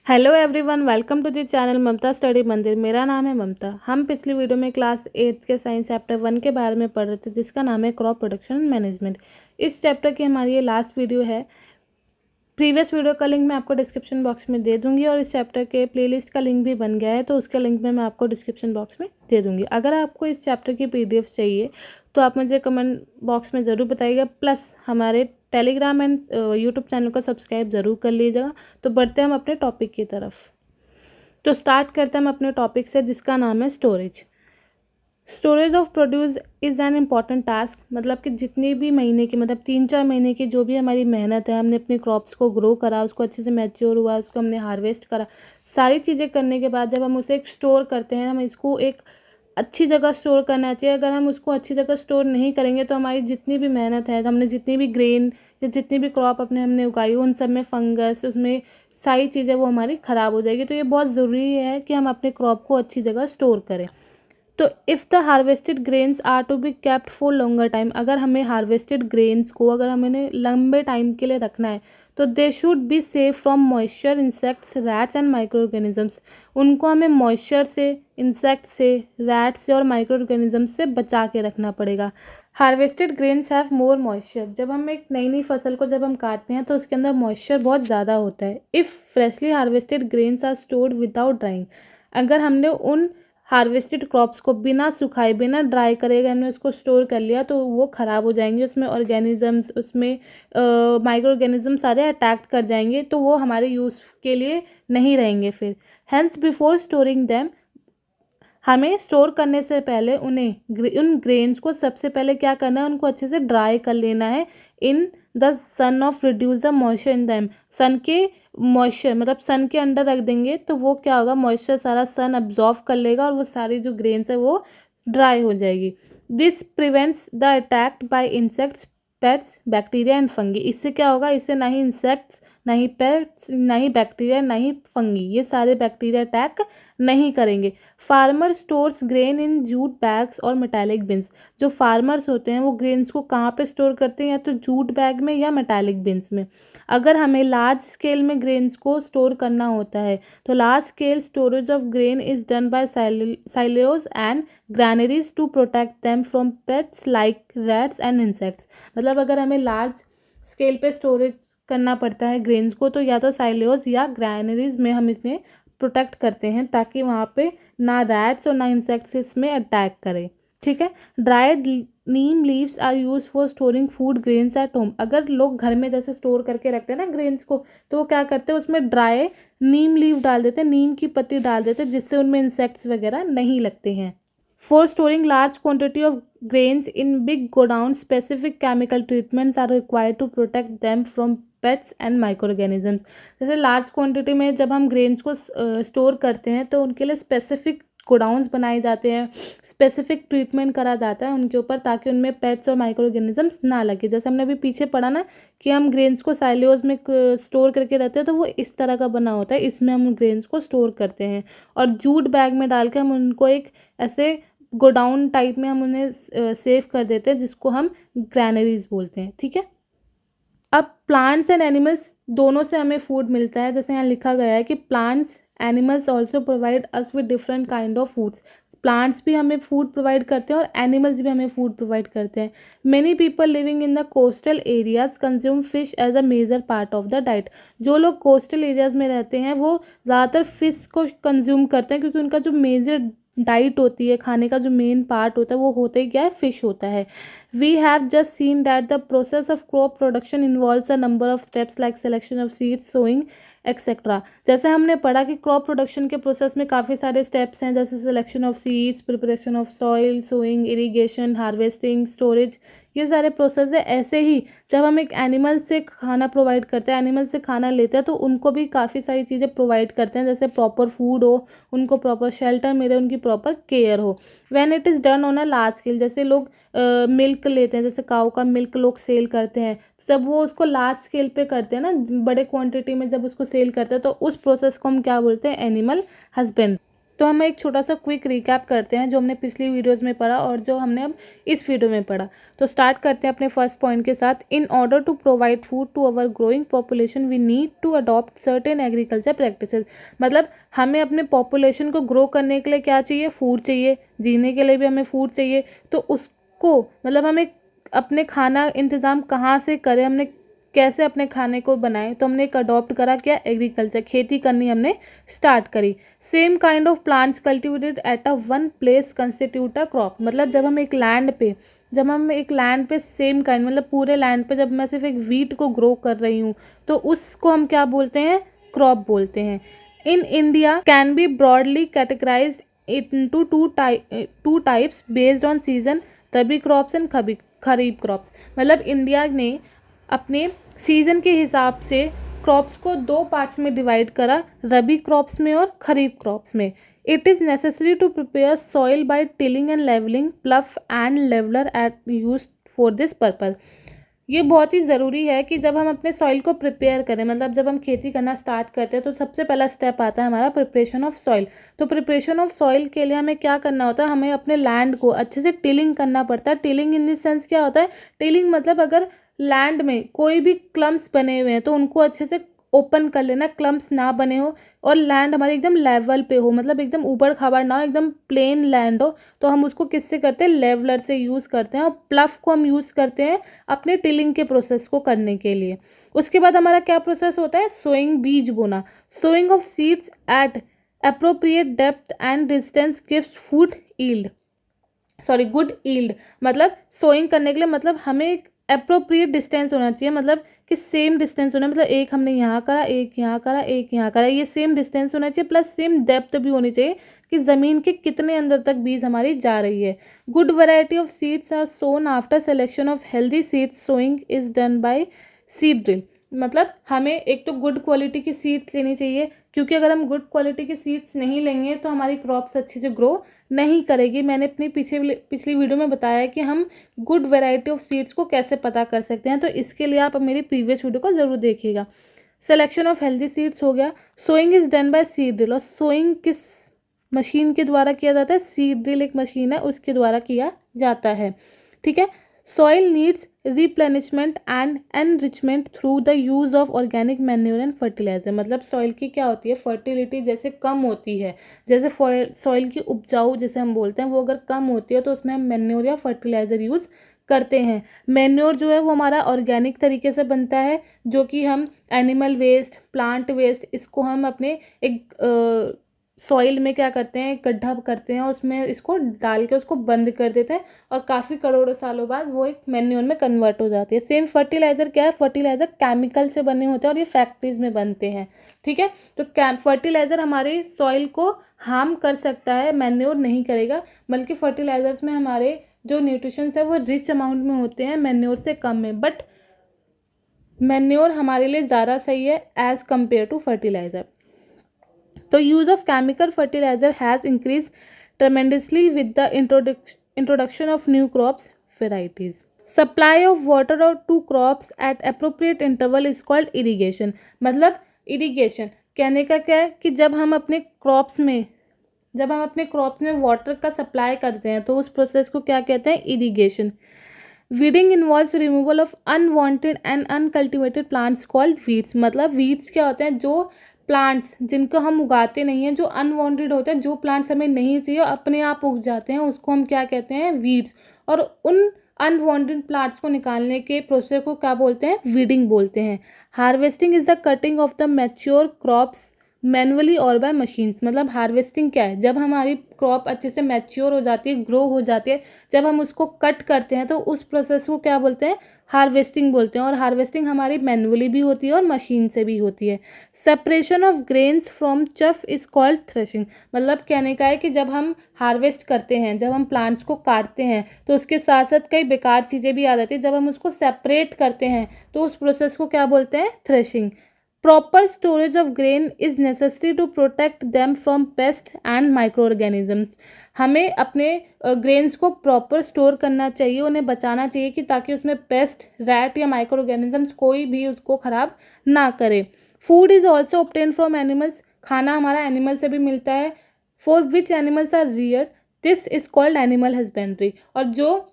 Hello everyone, welcome to the channel Mamta study Mandir. मेरा नाम है ममता। हम पिछली वीडियो में क्लास 8 के साइंस चैप्टर 1 के बारे में पढ़ रहे थे, जिसका नाम है क्रॉप प्रोडक्शन मैनेजमेंट। इस चैप्टर की हमारी ये लास्ट वीडियो है। प्रीवियस वीडियो का लिंक मैं आपको डिस्क्रिप्शन बॉक्स में दे दूंगी और इस चैप्टर के प्लेलिस्ट का लिंक भी बन गया है, तो उसका लिंक मैं आपको डिस्क्रिप्शन बॉक्स में दे दूंगी। अगर आपको इस चैप्टर की पीडीएफ चाहिए तो आप मुझे कमेंट बॉक्स में ज़रूर बताइएगा। प्लस हमारे टेलीग्राम एंड यूट्यूब चैनल को सब्सक्राइब ज़रूर कर लीजिएगा। तो बढ़ते हैं हम अपने टॉपिक की तरफ। तो स्टार्ट करते हैं हम अपने टॉपिक से, जिसका नाम है storage. Storage of produce is an important task. मतलब कि जितनी भी महीने की, मतलब 3-4 महीने की जो भी हमारी मेहनत है, हमने अपनी क्रॉप्स को ग्रो करा, उसको अच्छे से मैच्योर हुआ, उसको हमने हार्वेस्ट करा, सारी चीज़ें करने के बाद जब हम उसे एक स्टोर करते हैं, हम इसको एक अच्छी जगह स्टोर करना चाहिए। अगर हम उसको अच्छी जगह स्टोर नहीं करेंगे तो हमारी जितनी भी मेहनत है, हमने जितनी भी ग्रेन या जितनी भी क्रॉप हमने उगाई, उन सब में फंगस, उसमें सारी चीज़ें वो हमारी ख़राब हो जाएगी। तो ये बहुत ज़रूरी है कि हम अपने क्रॉप को अच्छी जगह स्टोर करें। तो if the harvested grains are to be kept for longer time, अगर हमें हार्वेस्टेड ग्रेन्स को अगर हमें लंबे टाइम के लिए रखना है तो they should be safe from moisture, insects, rats and micro organisms. उनको हमें मॉइस्चर से, इंसेक्ट से, रैट से और माइक्रो ऑर्गेनिजम्स से बचा के रखना पड़ेगा। Harvested grains have more moisture. जब हम एक नई नई फसल को जब हम काटते हैं तो उसके अंदर मॉइस्चर बहुत ज़्यादा होता है। If freshly harvested grains are stored without drying, अगर हमने उन हार्वेस्टेड क्रॉप्स को बिना सुखाए, बिना ड्राई करे अगर हमने उसको स्टोर कर लिया तो वो ख़राब हो जाएंगे। उसमें ऑर्गेनिजम्स, उसमें माइक्रो ऑर्गेनिज्म सारे अटैक कर जाएंगे, तो वो हमारे यूज़ के लिए नहीं रहेंगे फिर। हेंस बिफोर स्टोरिंग दैम, हमें स्टोर करने से पहले उन ग्रेन्स को सबसे पहले क्या करना है, उनको अच्छे से ड्राई कर लेना है in the sun of reduce the moisture in them. Sun के मॉइस्चर, मतलब सन के अंदर रख देंगे तो वो क्या होगा, मॉइस्चर सारा सन अब्जॉर्व कर लेगा और वो सारी जो ग्रेन्स है वो ड्राई हो जाएगी। This prevents the attack by insects, pets, bacteria and fungi. इससे क्या होगा, इससे ना ही इंसेक्ट्स, ना ही पेट्स, ना ही बैक्टीरिया, ना ही फंगी, ये सारे बैक्टीरिया अटैक नहीं करेंगे। Farmer stores grain in jute bags और मेटालिक बिन्स। जो फार्मर्स होते हैं वो ग्रेन्स को कहाँ पे स्टोर करते हैं, या तो जूट बैग में या मेटालिक बिन्स में। अगर हमें लार्ज स्केल में ग्रेन्स को स्टोर करना होता है तो large scale storage of grain is done by silos and granaries to protect them from pests like rats and insects. मतलब अगर हमें लार्ज स्केल पे स्टोरेज करना पड़ता है ग्रेन्स को, तो या तो साइलोज या ग्रैनरीज में हम इन्हें प्रोटेक्ट करते हैं ताकि वहाँ पे ना रैट्स और ना इंसेक्ट्स इसमें अटैक करें। ठीक है। Dried neem leaves are use for storing food grains at home. अगर लोग घर में जैसे स्टोर करके रखते हैं ना ग्रेन्स को, तो वो क्या करते हैं, उसमें ड्राई नीम लीव डाल देते हैं, नीम की पत्ती डाल देते हैं, जिससे उनमें इंसेक्ट्स वगैरह नहीं लगते हैं। For storing large quantity of grains in big godowns, specific chemical treatments are required to protect them from pets and micro organisms. जैसे लार्ज क्वांटिटी में जब हम ग्रेन्स को स्टोर करते हैं तो उनके लिए स्पेसिफिक गोडाउंस बनाए जाते हैं, स्पेसिफिक ट्रीटमेंट करा जाता है उनके ऊपर, ताकि उनमें पेट्स और माइक्रो ऑर्गेनिजम्स ना लगे। जैसे हमने अभी पीछे पढ़ा ना कि हम ग्रेन्स को साइलोज में स्टोर करके रखते हैं, तो वो इस तरह का बना होता है, इसमें हम ग्रेन्स को स्टोर करते हैं और जूट बैग में डाल के हम उनको एक ऐसे गोडाउन टाइप में हम उन्हें सेव कर देते हैं, जिसको हम ग्रैनरीज बोलते हैं। ठीक है। अब प्लांट्स एंड एनिमल्स दोनों से हमें फूड मिलता है। जैसे यहाँ लिखा गया है कि plants animals also provide us with different kind of foods. Plants भी हमें फूड प्रोवाइड करते हैं और एनिमल्स भी हमें फूड प्रोवाइड करते हैं। Many people living in the coastal areas consume fish as a major part of the diet. जो लोग कोस्टल एरियाज में रहते हैं वो ज़्यादातर फिश को कंज्यूम करते हैं, क्योंकि उनका जो मेजर डाइट होती है, खाने का जो मेन पार्ट होता है, वो होता ही क्या है, फिश होता है। We have just seen that the process of crop production involves a number of steps like selection of seeds, sowing etcetera. जैसे हमने पढ़ा कि क्रॉप प्रोडक्शन के प्रोसेस में काफ़ी सारे स्टेप्स हैं, जैसे selection of seeds, preparation of soil, sowing, irrigation, harvesting, storage, ये सारे प्रोसेस है। ऐसे ही जब हम एक एनिमल से खाना प्रोवाइड करते हैं, एनिमल से खाना लेते हैं, तो उनको भी काफ़ी सारी चीज़ें प्रोवाइड करते हैं, जैसे प्रॉपर फूड हो, उनको प्रॉपर शेल्टर मिले, उनकी प्रॉपर केयर हो। When it is done on a large scale, जैसे लोग मिल्क लेते हैं, जैसे काऊ का मिल्क लोग सेल करते हैं, जब वो उसको लार्ज स्केल पे करते हैं ना, बड़े क्वांटिटी में जब उसको सेल करते हैं, तो उस प्रोसेस को हम क्या बोलते हैं, एनिमल हस्बेंड। तो हम एक छोटा सा क्विक रिकैप करते हैं जो हमने पिछली वीडियोस में पढ़ा और जो हमने अब इस वीडियो में पढ़ा। तो स्टार्ट करते हैं अपने फर्स्ट पॉइंट के साथ। In order to provide food to our growing population we need to adopt certain agriculture practices. मतलब हमें अपने पॉपुलेशन को ग्रो करने के लिए क्या चाहिए, फूड चाहिए, जीने के लिए भी हमें फूड चाहिए। तो उसको मतलब हमें अपने खाना इंतज़ाम कहाँ से करें, हमने कैसे अपने खाने को बनाएं, तो हमने एक अडॉप्ट करा क्या, एग्रीकल्चर, खेती करनी हमने स्टार्ट करी। Same kind of plants cultivated at a one place constitute a crop. मतलब जब हम एक लैंड पे सेम काइंड मतलब पूरे लैंड पे जब मैं सिर्फ एक वीट को ग्रो कर रही हूँ तो उसको हम क्या बोलते हैं, क्रॉप बोलते हैं। In India can be broadly categorised into two types based on season, rabi crops and kharif crops. मतलब इंडिया ने अपने सीज़न के हिसाब से क्रॉप्स को दो पार्ट्स में डिवाइड करा, रबी क्रॉप्स में और खरीफ क्रॉप्स में। It is necessary to prepare soil by tilling and levelling, plough and leveller at use for this purpose. ये बहुत ही ज़रूरी है कि जब हम अपने सॉइल को प्रिपेयर करें, मतलब जब हम खेती करना स्टार्ट करते हैं तो सबसे पहला स्टेप आता है हमारा प्रिपरेशन ऑफ सॉइल। तो प्रिपरेशन ऑफ सॉइल के लिए हमें क्या करना होता है, हमें अपने लैंड को अच्छे से टिलिंग करना पड़ता है। टिलिंग इन द सेंस क्या होता है, टिलिंग मतलब अगर लैंड में कोई भी क्लम्प्स बने हुए हैं तो उनको अच्छे से ओपन कर लेना, क्लम्प्स ना बने हो और लैंड हमारी एकदम लेवल पे हो, मतलब एकदम ऊबड़ खाबड़ ना हो, एकदम प्लेन लैंड हो। तो हम उसको किससे करते हैं, लेवलर से यूज़ करते हैं। और प्लफ को हम यूज़ करते हैं अपने टिलिंग के प्रोसेस को करने के लिए। उसके बाद हमारा क्या प्रोसेस होता है, सोइंग, बीज बोना। Sowing of seeds at appropriate depth and distance gives good yield. मतलब सोइंग करने के लिए मतलब हमें एक अप्रोप्रिएट डिस्टेंस होना चाहिए, मतलब कि सेम डिस्टेंस होना, मतलब एक हमने यहाँ करा, एक यहाँ करा, एक यहाँ करा, ये सेम डिस्टेंस होना चाहिए। प्लस सेम डेप्थ भी होनी चाहिए कि ज़मीन के कितने अंदर तक बीज हमारी जा रही है। Good variety of seeds are sown after selection of healthy seeds. Sowing is done by seed drill. मतलब हमें एक तो गुड क्वालिटी की सीड्स लेनी चाहिए, क्योंकि अगर हम गुड क्वालिटी की सीड्स नहीं लेंगे तो हमारी क्रॉप्स अच्छे से ग्रो नहीं करेगी। मैंने अपनी पिछली वीडियो में बताया है कि हम गुड वैरायटी ऑफ सीड्स को कैसे पता कर सकते हैं, तो इसके लिए आप मेरी प्रीवियस वीडियो को ज़रूर देखिएगा। सिलेक्शन ऑफ हेल्दी सीड्स हो गया। Sowing is done by seed drill. और सोइंग किस मशीन के द्वारा किया जाता है, सीड ड्रिल एक मशीन है उसके द्वारा किया जाता है। ठीक है। Soil needs replenishment and enrichment through the use of organic manure and fertiliser. मतलब सॉइल की क्या होती है, फर्टिलिटी जैसे कम होती है, जैसे सॉइल की उपजाऊ जैसे हम बोलते हैं वो अगर कम होती है तो उसमें हम मैन्योर या फर्टिलाइज़र यूज़ करते हैं। मैन्योर जो है वो हमारा ऑर्गेनिक तरीके से बनता है, जो कि हम एनिमल वेस्ट, प्लांट वेस्ट, इसको हम अपने एक सॉइल में क्या करते हैं, गड्ढा करते हैं और उसमें इसको डाल के उसको बंद कर देते हैं और काफ़ी करोड़ों सालों बाद वो एक मैन्योर में कन्वर्ट हो जाती है। सेम फर्टिलाइज़र क्या है, फर्टिलाइज़र केमिकल से बने होते हैं और ये फैक्ट्रीज में बनते हैं। ठीक है। तो फर्टिलाइज़र हमारे सॉइल को हार्म कर सकता है, मैन्योर नहीं करेगा, बल्कि फर्टिलाइज़र्स में हमारे जो न्यूट्रिशंस है वो रिच अमाउंट में होते हैं, मैन्योर से कम में। बट मैन्योर हमारे लिए ज़्यादा सही है एज़ कम्पेयर टू फर्टिलाइज़र। तो use of chemical fertiliser has increase tremendously with the introduction of new crops varieties. Supply of water to crops at appropriate interval is called irrigation. मतलब irrigation कहने का क्या है कि जब हम अपने क्रॉप्स में वाटर का सप्लाई करते हैं तो उस प्रोसेस को क्या कहते हैं, irrigation. Weeding involves removal of unwanted and uncultivated plants called weeds. मतलब वीड्स क्या होते हैं, जो प्लांट्स जिनको हम उगाते नहीं हैं, जो अनवांटेड होते हैं, जो प्लांट्स हमें नहीं चाहिए अपने आप उग जाते हैं, उसको हम क्या कहते हैं, वीड्स। और उन अनवांटेड प्लांट्स को निकालने के प्रोसेस को क्या बोलते हैं, वीडिंग बोलते हैं। Harvesting is the cutting of the mature crops manually और बाय मशीन्स। मतलब हार्वेस्टिंग क्या है, जब हमारी क्रॉप अच्छे से मैच्योर हो जाती है, ग्रो हो जाती है, जब हम उसको कट करते हैं तो उस प्रोसेस को क्या बोलते हैं, हार्वेस्टिंग बोलते हैं। और हार्वेस्टिंग हमारी मैनुअली भी होती है और मशीन से भी होती है। Separation of grains from chaff is called threshing. मतलब कहने का है कि जब हम हार्वेस्ट करते हैं, जब हम प्लांट्स को काटते हैं तो उसके साथ साथ कई बेकार चीज़ें भी आ जाती है, जब हम उसको सेपरेट करते हैं तो उस प्रोसेस को क्या बोलते हैं, threshing. Proper storage of grain is necessary to protect them from pest and micro organism. हमें अपने ग्रेन्स को प्रॉपर स्टोर करना चाहिए, उन्हें बचाना चाहिए कि ताकि उसमें पेस्ट, रैट या माइक्रो ऑर्गेनिजम्स कोई भी उसको ख़राब ना करे। Food is also obtain from animals. खाना हमारा एनिमल से भी मिलता है। For which animals are rear this is called animal husbandry. और जो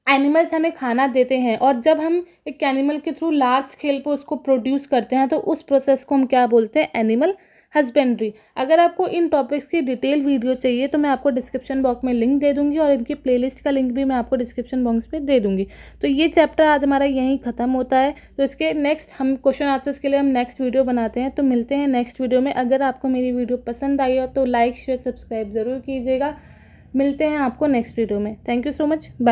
एनिमल्स हमें खाना देते हैं और जब हम एक एनिमल के थ्रू लार्ज स्केल पर उसको प्रोड्यूस करते हैं तो उस प्रोसेस को हम क्या बोलते हैं, एनिमल हस्बेंड्री। अगर आपको इन टॉपिक्स की डिटेल वीडियो चाहिए तो मैं आपको डिस्क्रिप्शन बॉक्स में लिंक दे दूंगी और इनकी प्लेलिस्ट का लिंक भी मैं आपको डिस्क्रिप्शन बॉक्स में दे दूंगी। तो ये चैप्टर आज हमारा यहीं ख़त्म होता है। तो इसके नेक्स्ट हम क्वेश्चन आंसर्स के लिए हम नेक्स्ट वीडियो बनाते हैं। तो मिलते हैं नेक्स्ट वीडियो में। अगर आपको मेरी वीडियो पसंद आई हो तो लाइक शेयर सब्सक्राइब ज़रूर कीजिएगा। मिलते हैं आपको नेक्स्ट वीडियो में। Thank you so much, bye.